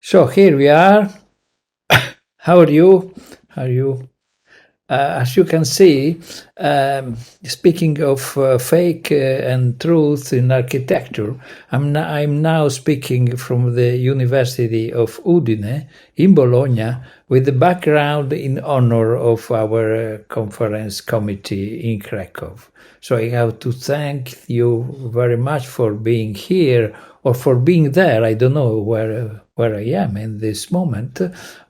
So here we are. How are you? As you can see, speaking of fake and truth in architecture, I'm now speaking from the University of Udine in Bologna with the background in honor of our conference committee in Krakow. So I have to thank you very much for being here or for being there. I don't know where I am in this moment,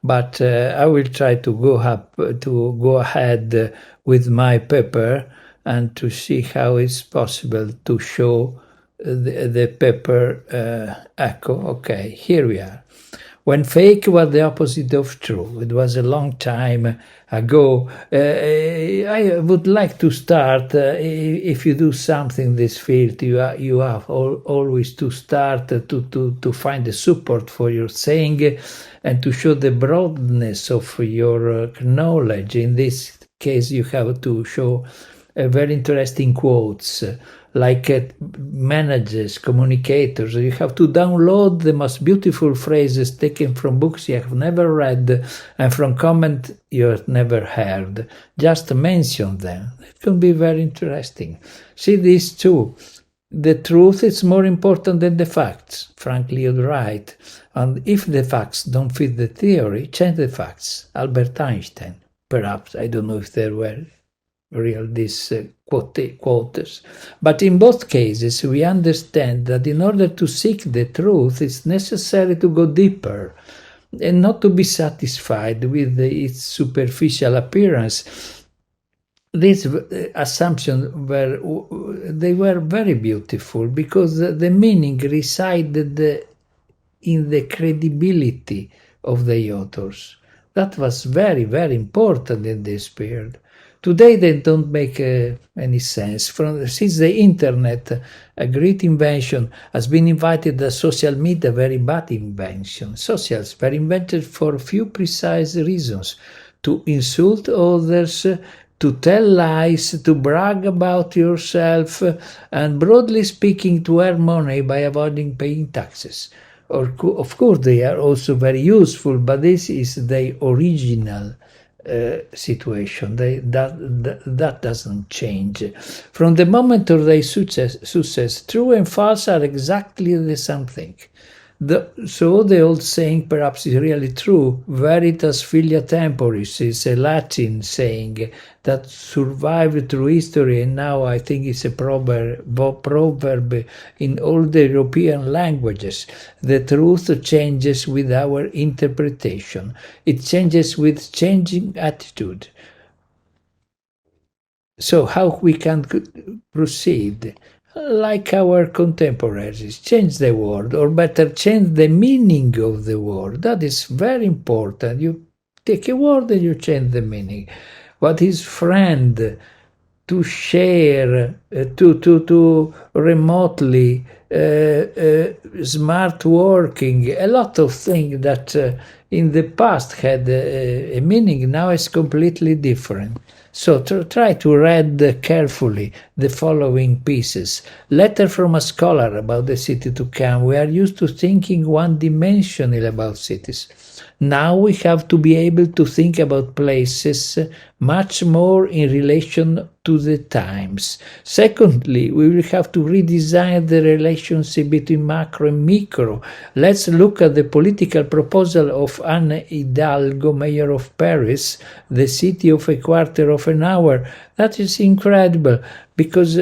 but I will try to go ahead with my paper and to see how it's possible to show the paper echo. Okay, here we are. When fake was the opposite of true. It was a long time ago. I would like to start, if you do something in this field, you have always to start to find the support for your saying and to show the broadness of your knowledge. In this case, you have to show very interesting quotes, like managers, communicators. You have to download the most beautiful phrases taken from books you have never read and from comments you have never heard. Just mention them. It can be very interesting. See these two. The truth is more important than the facts. Frankly, you're right. And if the facts don't fit the theory, change the facts. Albert Einstein. Perhaps, I don't know if there were real these quotes. But in both cases, we understand that in order to seek the truth, it's necessary to go deeper and not to be satisfied with its superficial appearance. These assumptions were very beautiful because the meaning resided in the credibility of the authors. That was very, very important in this period. Today they don't make any sense. Since the internet, a great invention, has been invited as social media, very bad invention. Socials were invented for a few precise reasons: to insult others, to tell lies, to brag about yourself, and broadly speaking, to earn money by avoiding paying taxes. Of course, they are also very useful, but this is the original situation. That doesn't change. From the moment of their success, true and false are exactly the same thing. So the old saying perhaps is really true. Veritas filia temporis is a Latin saying that survived through history, and now I think it's a proverb in all the European languages. The truth changes with our interpretation. It changes with changing attitude. So how we can proceed? Like our contemporaries, change the word, or better, change the meaning of the word. That is very important. You take a word and you change the meaning. What is friend? To share, to remotely, smart working, a lot of things that in the past had a meaning, now it's completely different. So try to read carefully the following pieces. Letter from a scholar about the city to come. We are used to thinking one-dimensional about cities. Now we have to be able to think about places much more in relation to the times. Secondly, we will have to redesign the relationship between macro and micro. Let's look at the political proposal of Anne Hidalgo, mayor of Paris, the city of a quarter of an hour. That is incredible because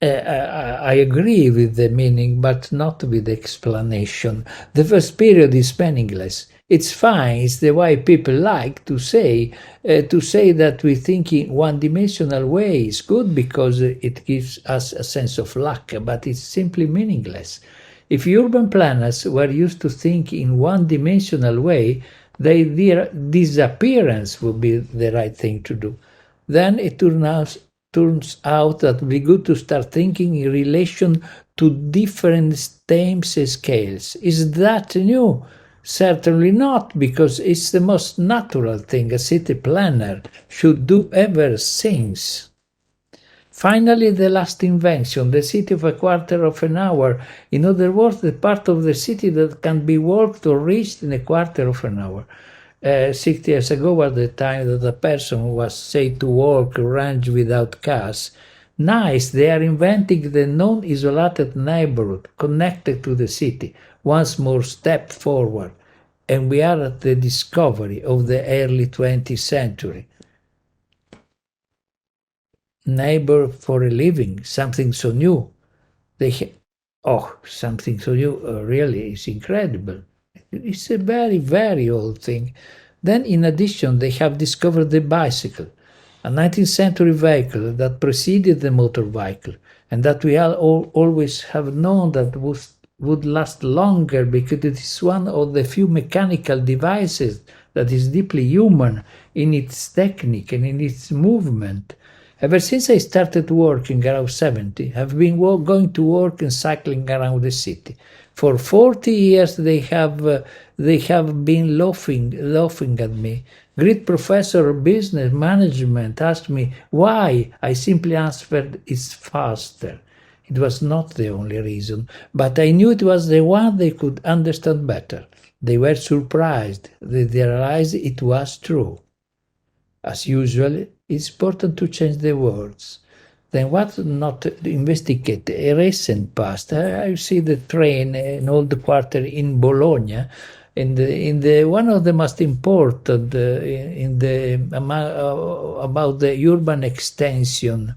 I agree with the meaning, but not with the explanation. The first period is meaningless. It's fine. It's the way people like to say that we think in one-dimensional way is good because it gives us a sense of luck, but it's simply meaningless. If urban planners were used to think in one-dimensional way, their disappearance would be the right thing to do. Then it turns out that it would be good to start thinking in relation to different times scales. Is that new? Certainly not, because it's the most natural thing a city planner should do ever since. Finally, the last invention, the city of a quarter of an hour. In other words, the part of the city that can be walked or reached in a quarter of an hour. 60 years ago was the time that a person was said to walk range without cars. Nice, they are inventing the non-isolated neighborhood connected to the city. Once more step forward. And we are at the discovery of the early 20th century. Neighbor for a living, something so new. Something so new, really is incredible. It's a very, very old thing. Then in addition, they have discovered the bicycle, a 19th century vehicle that preceded the motor vehicle, and that we always have known that would last longer because it is one of the few mechanical devices that is deeply human in its technique and in its movement. Ever since I started working around 70, I've been going to work and cycling around the city. For 40 years they have been laughing at me. Great professor of business management asked me why. I simply answered, it's faster. It was not the only reason, but I knew it was the one they could understand better. They were surprised. They realized it was true. As usual, it's important to change the words. Then what not investigate a recent past? I see the train, an old quarter in Bologna, in the one of the most important about the urban extension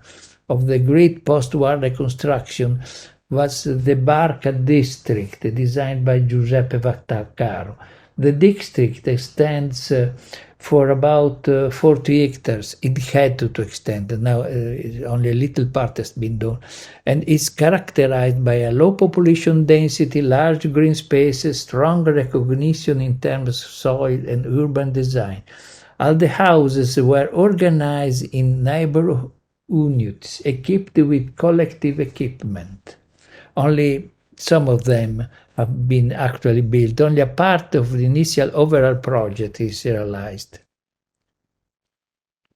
of the great post-war reconstruction was the Barca district designed by Giuseppe Vaccaro. The district extends for about 40 hectares. It had to extend. Now only a little part has been done. And it's characterized by a low population density, large green spaces, strong recognition in terms of soil and urban design. All the houses were organized in neighborhood units, equipped with collective equipment. Only some of them have been actually built. Only a part of the initial overall project is realized.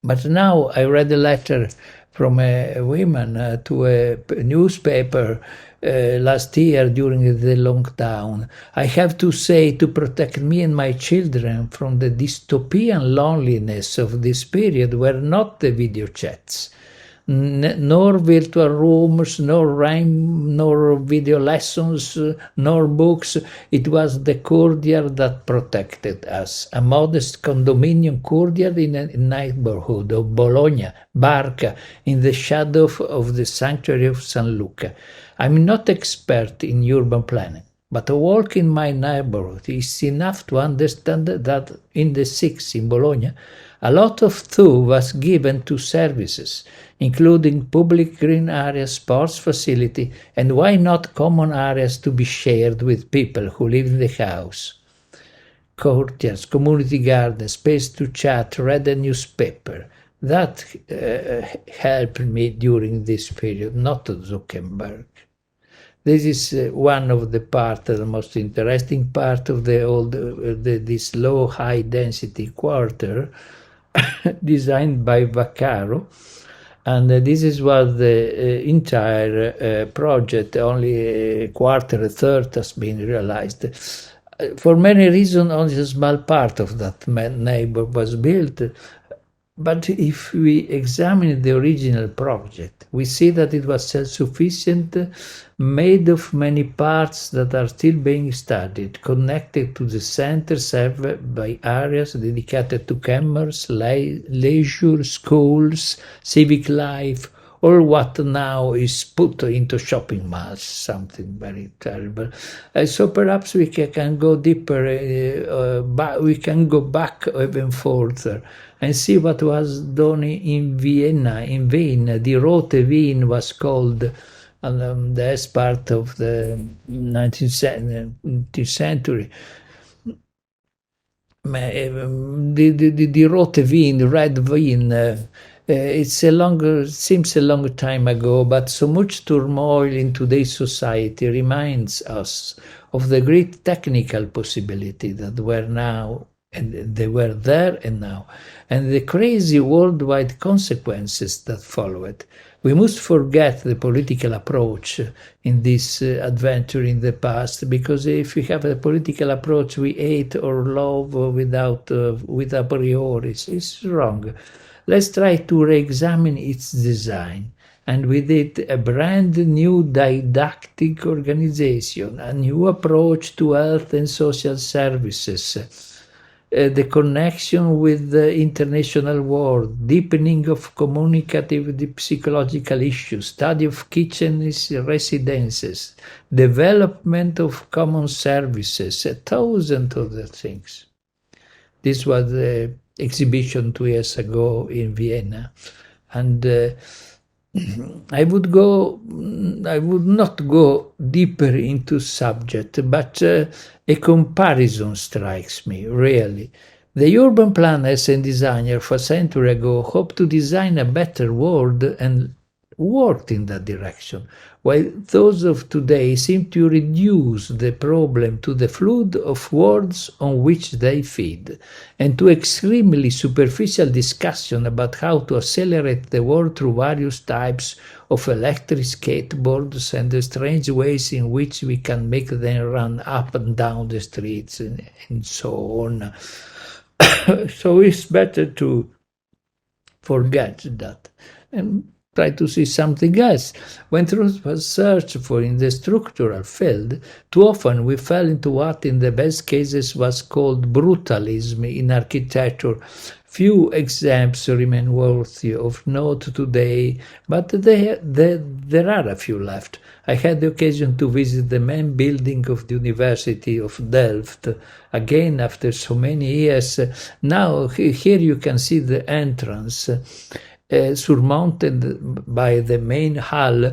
But now I read a letter from a woman to a newspaper last year during the lockdown. I have to say, to protect me and my children from the dystopian loneliness of this period were not the video chats, nor virtual rooms, nor video lessons, nor books. It was the courtyard that protected us, a modest condominium courtyard in a neighborhood of Bologna, Barca, in the shadow of the sanctuary of San Luca. I'm not expert in urban planning, but a walk in my neighborhood is enough to understand that in the 6 in Bologna, a lot of thought was given to services, including public green areas, sports facility, and why not common areas to be shared with people who live in the house. Courtyards, community gardens, space to chat, read a newspaper. That helped me during this period, not Zuckerberg. This is one of the most interesting part of this low high density quarter designed by Vaccaro, and this is what the entire project, only a quarter, a third has been realized. For many reasons, only a small part of that neighbor was built. But if we examine the original project, we see that it was self-sufficient, made of many parts that are still being studied, connected to the center served by areas dedicated to commerce, leisure, schools, civic life, or what now is put into shopping malls, something very terrible. So perhaps we can go deeper, we can go back even further and see what was done in Vienna. In Vienna, the Rote Wien was called, as part of the 19th century. The Rote Wien, the Red Wien, seems a long time ago, but so much turmoil in today's society reminds us of the great technical possibility that were now, and they were there and now, and the crazy worldwide consequences that followed. We must forget the political approach in this adventure in the past, because if we have a political approach, we hate or love with a priori. It's wrong. Let's try to re-examine its design, and with it a brand new didactic organization, a new approach to health and social services, the connection with the international world, deepening of communicative psychological issues, study of kitchens, residences, development of common services, 1,000 other things. This was the exhibition 2 years ago in Vienna, and I would not go deeper into subject, but a comparison strikes me, really. The urban planners and designers for a century ago hoped to design a better world and worked in that direction, while those of today seem to reduce the problem to the flood of words on which they feed, and to extremely superficial discussion about how to accelerate the world through various types of electric skateboards and the strange ways in which we can make them run up and down the streets and so on. So it's better to forget that and try to see something else. When truth was searched for in the structural field, too often we fell into what in the best cases was called brutalism in architecture. Few examples remain worthy of note today, but there are a few left. I had the occasion to visit the main building of the University of Delft, again after so many years. Now here you can see the entrance, surmounted by the main hall,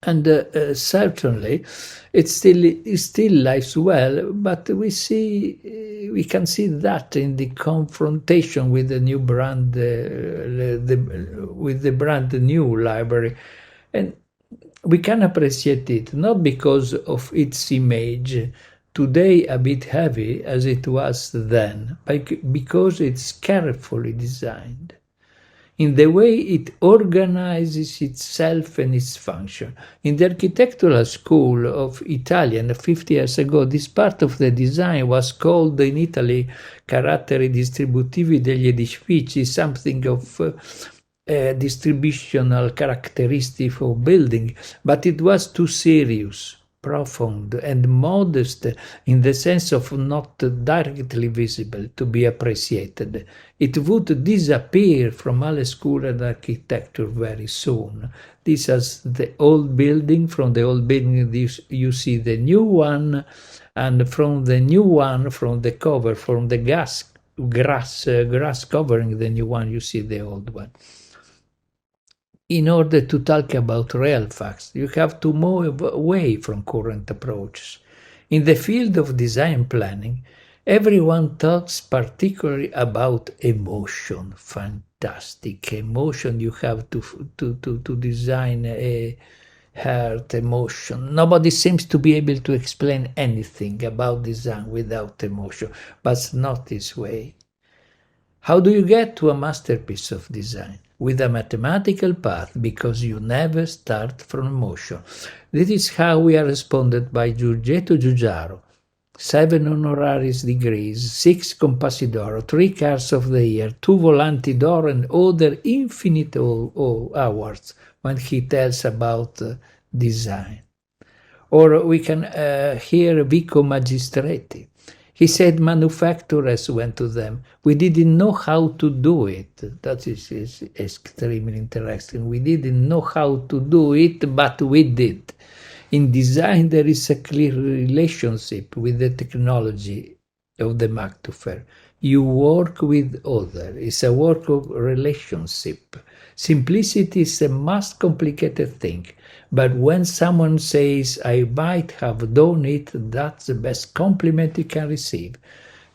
and certainly it still lies well, but we can see that in the confrontation with the new brand, with the brand new library, and we can appreciate it not because of its image, today a bit heavy as it was then, but because it's carefully designed in the way it organizes itself and its function. In the architectural school of Italian 50 years ago, this part of the design was called in Italy caratteri distributivi degli edifici, something of distributional characteristic of building, but it was too serious, profound, and modest in the sense of not directly visible to be appreciated. It would disappear from all school and architecture very soon. This is the old building. From the old building you see the new one, and from the new one, from the cover, from the grass covering the new one, you see the old one. In order to talk about real facts, you have to move away from current approaches. In the field of design planning, everyone talks particularly about emotion. Fantastic emotion. You have to design a heart emotion. Nobody seems to be able to explain anything about design without emotion, but it's not this way. How do you get to a masterpiece of design? With a mathematical path, because you never start from emotion. This is how we are responded by Giorgetto Giugiaro. 7 honoraris degrees, 6 compassi d'oro, 3 cars of the year, 2 volanti d'oro, and other infinite awards when he tells about design. Or we can hear Vico Magistrati. He said manufacturers went to them. We didn't know how to do it. That is extremely interesting. We didn't know how to do it, but we did. In design, there is a clear relationship with the technology of the Magtufer. You work with others. It's a work of relationship. Simplicity is a most complicated thing. But when someone says, I might have done it, that's the best compliment you can receive.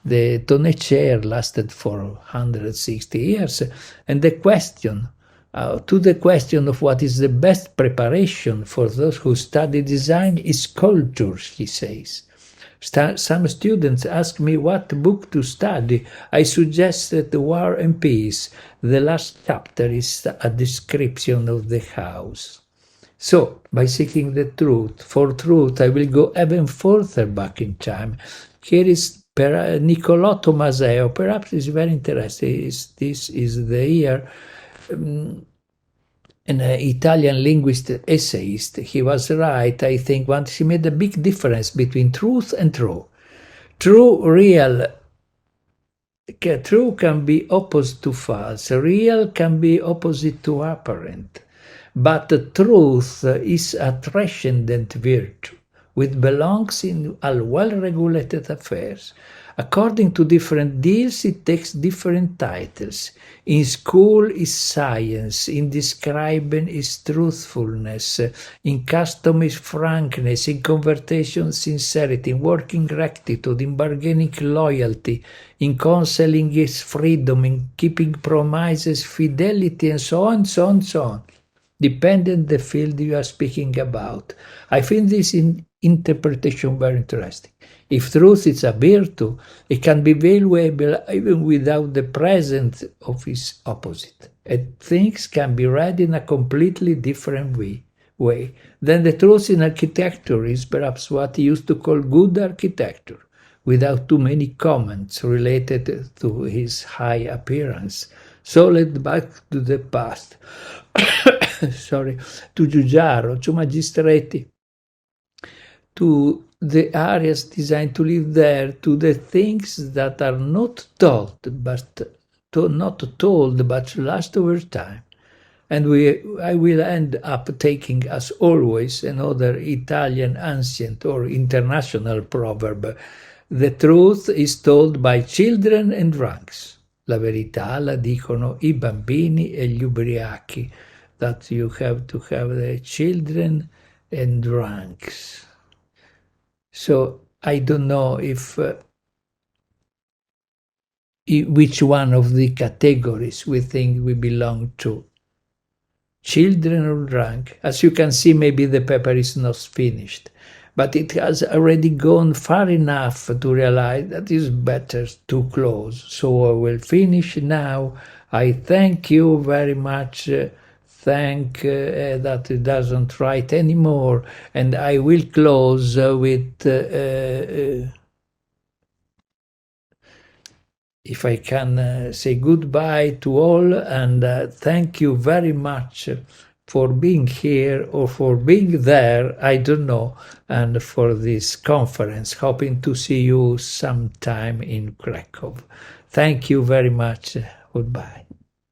The Tonnet chair lasted for 160 years, and the question, to the question of what is the best preparation for those who study design is culture, he says. Some students ask me what book to study. I suggested War and Peace. The last chapter is a description of the house. So, by seeking the truth, for truth, I will go even further back in time. Here is Niccolò Tomaseo. Perhaps it's very interesting. This is the year. An Italian linguist, essayist. He was right, I think, once he made a big difference between truth and true. True can be opposite to false. Real can be opposite to apparent. But the truth is a transcendent virtue, which belongs in all well-regulated affairs. According to different deals, it takes different titles. In school is science, in describing is truthfulness, in custom is frankness, in conversation sincerity, in working rectitude, in bargaining loyalty, in counseling is freedom, in keeping promises fidelity, and so on, so on, so on. Depending the field you are speaking about. I find this interpretation very interesting. If truth is a virtue, it can be valuable even without the presence of its opposite. And things can be read in a completely different way. Then the truth in architecture is perhaps what he used to call good architecture, without too many comments related to his high appearance. So let's back to the past. Sorry, to Giugiaro, to Magistrati, to the areas designed to live there, to the things that are not told, but last over time. And I will end up taking, as always, another Italian ancient or international proverb. The truth is told by children and drunks. La verità la dicono I bambini e gli ubriachi. That you have to have the children and drunks. So I don't know if which one of the categories we think we belong to. Children or drunk. As you can see, maybe the paper is not finished, but it has already gone far enough to realize that it's better to close. So I will finish now. I thank you very much. Thank that it doesn't write anymore, and I will close with if I can say goodbye to all, and thank you very much for being here or for being there, I don't know, and for this conference, hoping to see you sometime in Krakow. Thank you very much. Goodbye.